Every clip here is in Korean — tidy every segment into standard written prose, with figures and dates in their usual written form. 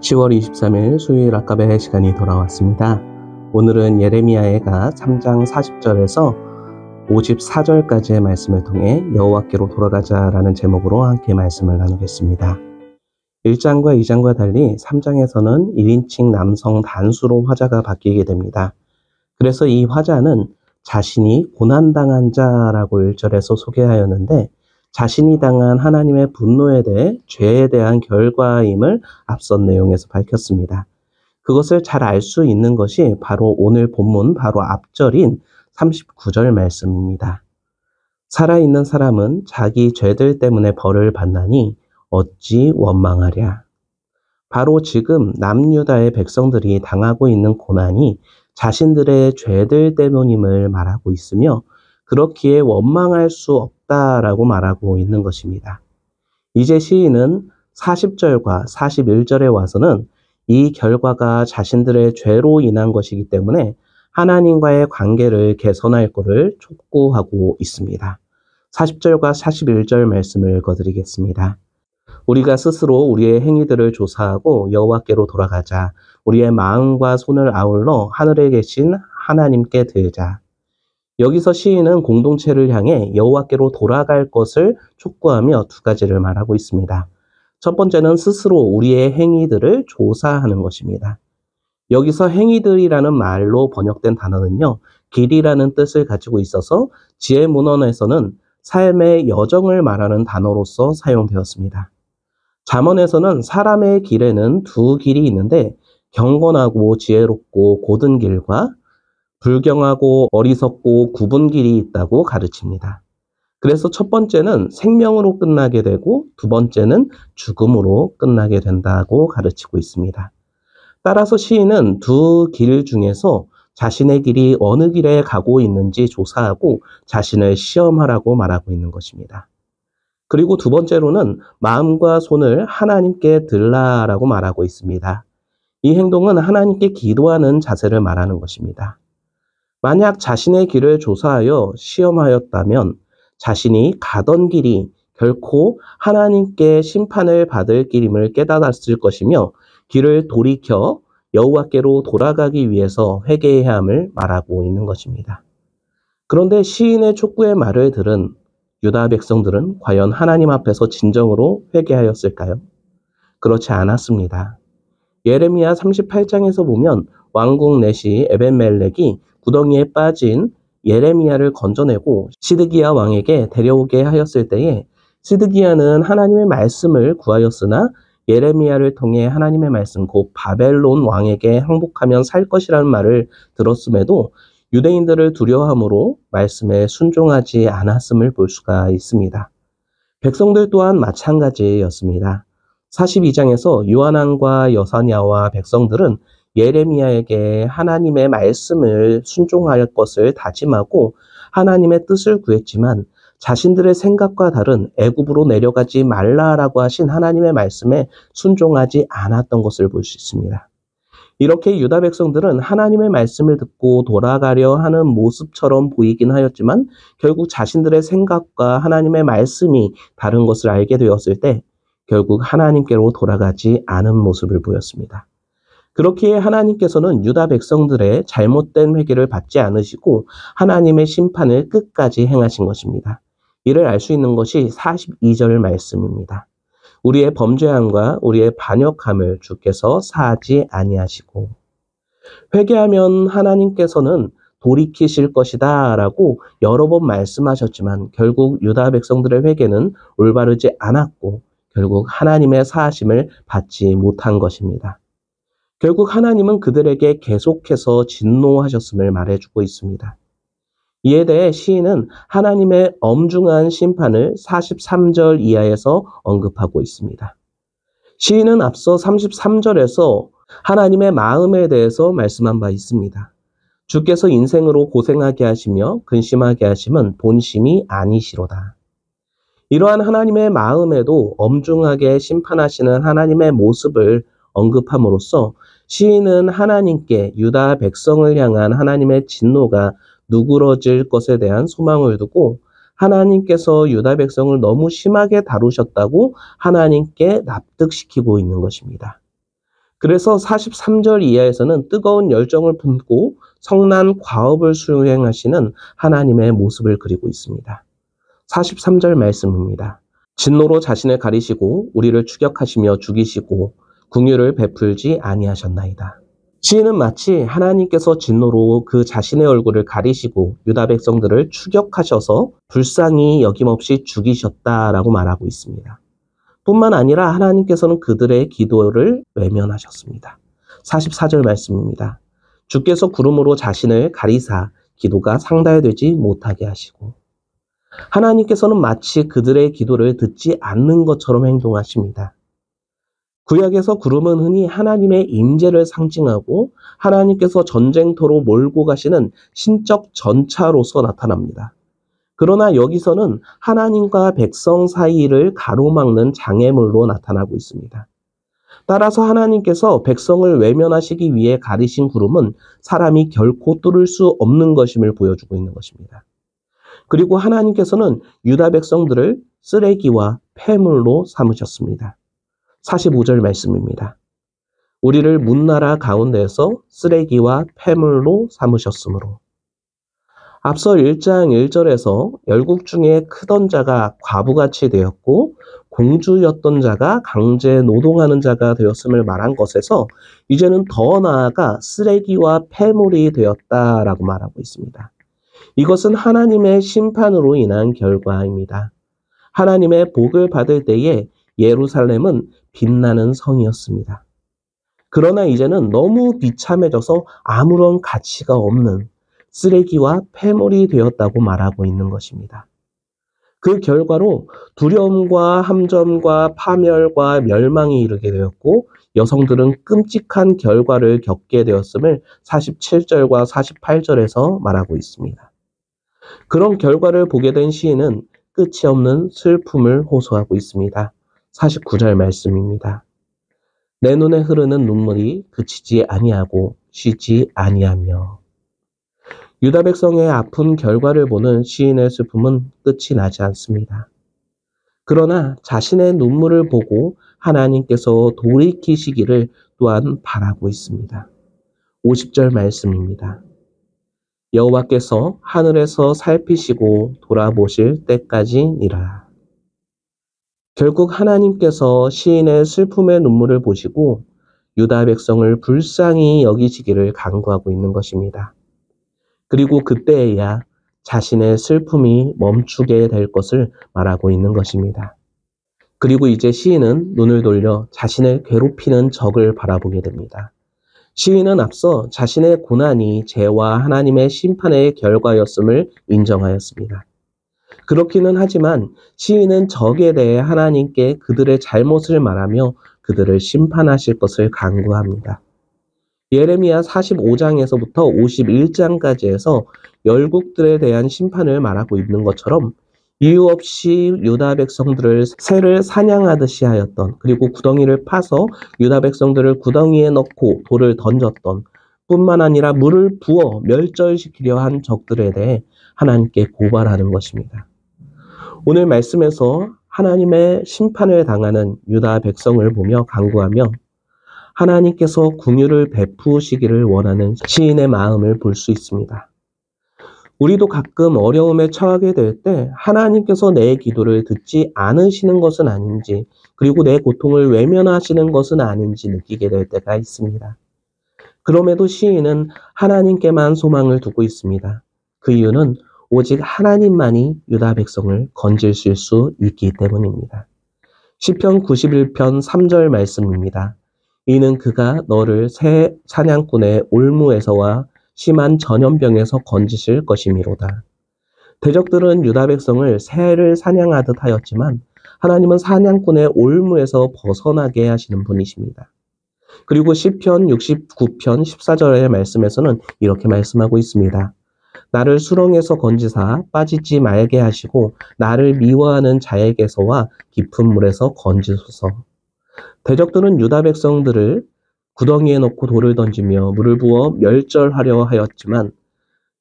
10월 23일 수요일 아까베 시간이 돌아왔습니다. 오늘은 예레미야해가 3장 40절에서 54절까지의 말씀을 통해 여호와께로 돌아가자라는 제목으로 함께 말씀을 나누겠습니다. 1장과 2장과 달리 3장에서는 1인칭 남성 단수로 화자가 바뀌게 됩니다. 그래서 이 화자는 자신이 고난당한 자라고 1절에서 소개하였는데 자신이 당한 하나님의 분노에 대해 죄에 대한 결과임을 앞선 내용에서 밝혔습니다. 그것을 잘 알 수 있는 것이 바로 오늘 본문 바로 앞절인 39절 말씀입니다. 살아있는 사람은 자기 죄들 때문에 벌을 받나니 어찌 원망하랴. 바로 지금 남유다의 백성들이 당하고 있는 고난이 자신들의 죄들 때문임을 말하고 있으며 그렇기에 원망할 수 없다라고 말하고 있는 것입니다. 이제 시인은 40절과 41절에 와서는 이 결과가 자신들의 죄로 인한 것이기 때문에 하나님과의 관계를 개선할 것을 촉구하고 있습니다. 40절과 41절 말씀을 읽어드리겠습니다. 우리가 스스로 우리의 행위들을 조사하고 여호와께로 돌아가자. 우리의 마음과 손을 아울러 하늘에 계신 하나님께 드리자. 여기서 시인은 공동체를 향해 여호와께로 돌아갈 것을 촉구하며 두 가지를 말하고 있습니다. 첫 번째는 스스로 우리의 행위들을 조사하는 것입니다. 여기서 행위들이라는 말로 번역된 단어는요, 길이라는 뜻을 가지고 있어서 지혜문헌에서는 삶의 여정을 말하는 단어로서 사용되었습니다. 잠언에서는 사람의 길에는 두 길이 있는데 경건하고 지혜롭고 곧은 길과 불경하고 어리석고 굽은 길이 있다고 가르칩니다. 그래서 첫 번째는 생명으로 끝나게 되고 두 번째는 죽음으로 끝나게 된다고 가르치고 있습니다. 따라서 시인은 두 길 중에서 자신의 길이 어느 길에 가고 있는지 조사하고 자신을 시험하라고 말하고 있는 것입니다. 그리고 두 번째로는 마음과 손을 하나님께 들라라고 말하고 있습니다. 이 행동은 하나님께 기도하는 자세를 말하는 것입니다. 만약 자신의 길을 조사하여 시험하였다면 자신이 가던 길이 결코 하나님께 심판을 받을 길임을 깨달았을 것이며 길을 돌이켜 여호와께로 돌아가기 위해서 회개해야 함을 말하고 있는 것입니다. 그런데 시인의 촉구의 말을 들은 유다 백성들은 과연 하나님 앞에서 진정으로 회개하였을까요? 그렇지 않았습니다. 예레미야 38장에서 보면 왕국 내시 에벤멜렉이 구덩이에 빠진 예레미야를 건져내고 시드기야 왕에게 데려오게 하였을 때에 시드기야는 하나님의 말씀을 구하였으나 예레미야를 통해 하나님의 말씀 곧 바벨론 왕에게 항복하면 살 것이라는 말을 들었음에도 유대인들을 두려워함으로 말씀에 순종하지 않았음을 볼 수가 있습니다. 백성들 또한 마찬가지였습니다. 42장에서 요하난과 여사냐와 백성들은 예레미야에게 하나님의 말씀을 순종할 것을 다짐하고 하나님의 뜻을 구했지만 자신들의 생각과 다른 애굽으로 내려가지 말라라고 하신 하나님의 말씀에 순종하지 않았던 것을 볼 수 있습니다. 이렇게 유다 백성들은 하나님의 말씀을 듣고 돌아가려 하는 모습처럼 보이긴 하였지만 결국 자신들의 생각과 하나님의 말씀이 다른 것을 알게 되었을 때 결국 하나님께로 돌아가지 않은 모습을 보였습니다. 그렇기에 하나님께서는 유다 백성들의 잘못된 회개를 받지 않으시고 하나님의 심판을 끝까지 행하신 것입니다. 이를 알 수 있는 것이 42절 말씀입니다. 우리의 범죄함과 우리의 반역함을 주께서 사하지 아니하시고 회개하면 하나님께서는 돌이키실 것이다 라고 여러 번 말씀하셨지만 결국 유다 백성들의 회개는 올바르지 않았고 결국 하나님의 사하심을 받지 못한 것입니다. 결국 하나님은 그들에게 계속해서 진노하셨음을 말해주고 있습니다. 이에 대해 시인은 하나님의 엄중한 심판을 43절 이하에서 언급하고 있습니다. 시인은 앞서 33절에서 하나님의 마음에 대해서 말씀한 바 있습니다. 주께서 인생으로 고생하게 하시며 근심하게 하심은 본심이 아니시로다. 이러한 하나님의 마음에도 엄중하게 심판하시는 하나님의 모습을 언급함으로써 시인은 하나님께 유다 백성을 향한 하나님의 진노가 누그러질 것에 대한 소망을 두고 하나님께서 유다 백성을 너무 심하게 다루셨다고 하나님께 납득시키고 있는 것입니다. 그래서 43절 이하에서는 뜨거운 열정을 품고 성난 과업을 수행하시는 하나님의 모습을 그리고 있습니다. 43절 말씀입니다. 진노로 자신을 가리시고 우리를 추격하시며 죽이시고 긍휼을 베풀지 아니하셨나이다. 시인은 마치 하나님께서 진노로 그 자신의 얼굴을 가리시고 유다 백성들을 추격하셔서 불쌍히 여김없이 죽이셨다라고 말하고 있습니다. 뿐만 아니라 하나님께서는 그들의 기도를 외면하셨습니다. 44절 말씀입니다. 주께서 구름으로 자신을 가리사 기도가 상달되지 못하게 하시고, 하나님께서는 마치 그들의 기도를 듣지 않는 것처럼 행동하십니다. 구약에서 구름은 흔히 하나님의 임재를 상징하고 하나님께서 전쟁터로 몰고 가시는 신적 전차로서 나타납니다. 그러나 여기서는 하나님과 백성 사이를 가로막는 장애물로 나타나고 있습니다. 따라서 하나님께서 백성을 외면하시기 위해 가리신 구름은 사람이 결코 뚫을 수 없는 것임을 보여주고 있는 것입니다. 그리고 하나님께서는 유다 백성들을 쓰레기와 폐물로 삼으셨습니다. 45절 말씀입니다. 우리를 문나라 가운데에서 쓰레기와 폐물로 삼으셨으므로. 앞서 1장 1절에서 열국 중에 크던 자가 과부같이 되었고 공주였던 자가 강제 노동하는 자가 되었음을 말한 것에서 이제는 더 나아가 쓰레기와 폐물이 되었다라고 말하고 있습니다. 이것은 하나님의 심판으로 인한 결과입니다. 하나님의 복을 받을 때에 예루살렘은 빛나는 성이었습니다. 그러나 이제는 너무 비참해져서 아무런 가치가 없는 쓰레기와 폐물이 되었다고 말하고 있는 것입니다. 그 결과로 두려움과 함정과 파멸과 멸망이 이르게 되었고 여성들은 끔찍한 결과를 겪게 되었음을 47절과 48절에서 말하고 있습니다. 그런 결과를 보게 된 시인은 끝이 없는 슬픔을 호소하고 있습니다. 49절 말씀입니다. 내 눈에 흐르는 눈물이 그치지 아니하고 쉬지 아니하며. 유다 백성의 아픈 결과를 보는 시인의 슬픔은 끝이 나지 않습니다. 그러나 자신의 눈물을 보고 하나님께서 돌이키시기를 또한 바라고 있습니다. 50절 말씀입니다. 여호와께서 하늘에서 살피시고 돌아보실 때까지니라. 결국 하나님께서 시인의 슬픔의 눈물을 보시고 유다 백성을 불쌍히 여기시기를 간구하고 있는 것입니다. 그리고 그때에야 자신의 슬픔이 멈추게 될 것을 말하고 있는 것입니다. 그리고 이제 시인은 눈을 돌려 자신을 괴롭히는 적을 바라보게 됩니다. 시인은 앞서 자신의 고난이 죄와 하나님의 심판의 결과였음을 인정하였습니다. 그렇기는 하지만 시인은 적에 대해 하나님께 그들의 잘못을 말하며 그들을 심판하실 것을 간구합니다. 예레미야 45장에서부터 51장까지에서 열국들에 대한 심판을 말하고 있는 것처럼 이유 없이 유다 백성들을 새를 사냥하듯이 하였던, 그리고 구덩이를 파서 유다 백성들을 구덩이에 넣고 돌을 던졌던, 뿐만 아니라 물을 부어 멸절시키려 한 적들에 대해 하나님께 고발하는 것입니다. 오늘 말씀에서 하나님의 심판을 당하는 유다 백성을 보며 간구하며 하나님께서 긍휼을 베푸시기를 원하는 시인의 마음을 볼 수 있습니다. 우리도 가끔 어려움에 처하게 될 때 하나님께서 내 기도를 듣지 않으시는 것은 아닌지, 그리고 내 고통을 외면하시는 것은 아닌지 느끼게 될 때가 있습니다. 그럼에도 시인은 하나님께만 소망을 두고 있습니다. 그 이유는 오직 하나님만이 유다 백성을 건지실 수 있기 때문입니다. 시편 91편 3절 말씀입니다. 이는 그가 너를 새 사냥꾼의 올무에서와 심한 전염병에서 건지실 것이미로다. 대적들은 유다 백성을 새를 사냥하듯 하였지만 하나님은 사냥꾼의 올무에서 벗어나게 하시는 분이십니다. 그리고 시편 69편 14절의 말씀에서는 이렇게 말씀하고 있습니다. 나를 수렁에서 건지사 빠지지 말게 하시고 나를 미워하는 자에게서와 깊은 물에서 건지소서. 대적들은 유다 백성들을 구덩이에 넣고 돌을 던지며 물을 부어 멸절하려 하였지만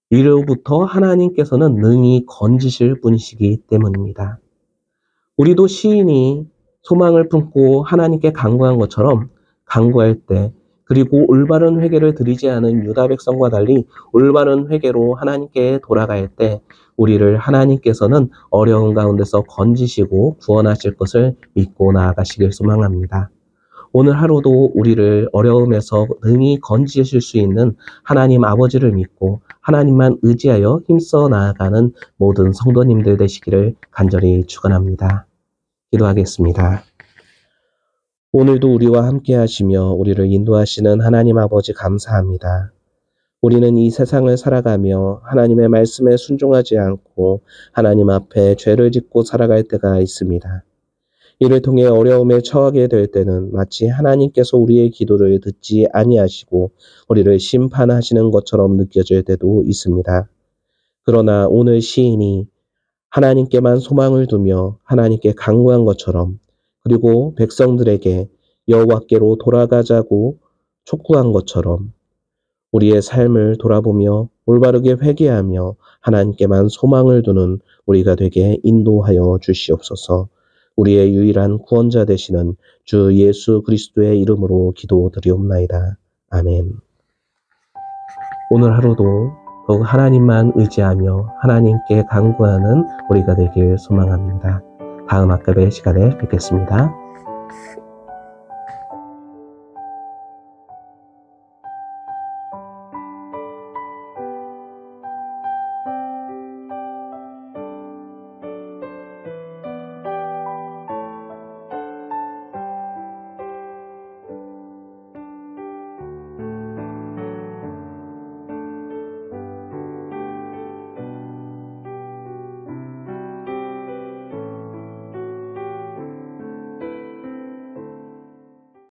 이로부터 하나님께서는 능히 건지실 분이시기 때문입니다. 우리도 시인이 소망을 품고 하나님께 간구한 것처럼 간구할 때, 그리고 올바른 회개를 드리지 않은 유다 백성과 달리 올바른 회개로 하나님께 돌아갈 때 우리를 하나님께서는 어려운 가운데서 건지시고 구원하실 것을 믿고 나아가시길 소망합니다. 오늘 하루도 우리를 어려움에서 능히 건지실 수 있는 하나님 아버지를 믿고 하나님만 의지하여 힘써 나아가는 모든 성도님들 되시기를 간절히 축원합니다. 기도하겠습니다. 오늘도 우리와 함께 하시며 우리를 인도하시는 하나님 아버지 감사합니다. 우리는 이 세상을 살아가며 하나님의 말씀에 순종하지 않고 하나님 앞에 죄를 짓고 살아갈 때가 있습니다. 이를 통해 어려움에 처하게 될 때는 마치 하나님께서 우리의 기도를 듣지 아니하시고 우리를 심판하시는 것처럼 느껴질 때도 있습니다. 그러나 오늘 시인이 하나님께만 소망을 두며 하나님께 간구한 것처럼, 그리고 백성들에게 여호와께로 돌아가자고 촉구한 것처럼 우리의 삶을 돌아보며 올바르게 회개하며 하나님께만 소망을 두는 우리가 되게 인도하여 주시옵소서. 우리의 유일한 구원자 되시는 주 예수 그리스도의 이름으로 기도드리옵나이다. 아멘. 오늘 하루도 더욱 하나님만 의지하며 하나님께 간구하는 우리가 되길 소망합니다. 다음 아까의 시간에 뵙겠습니다.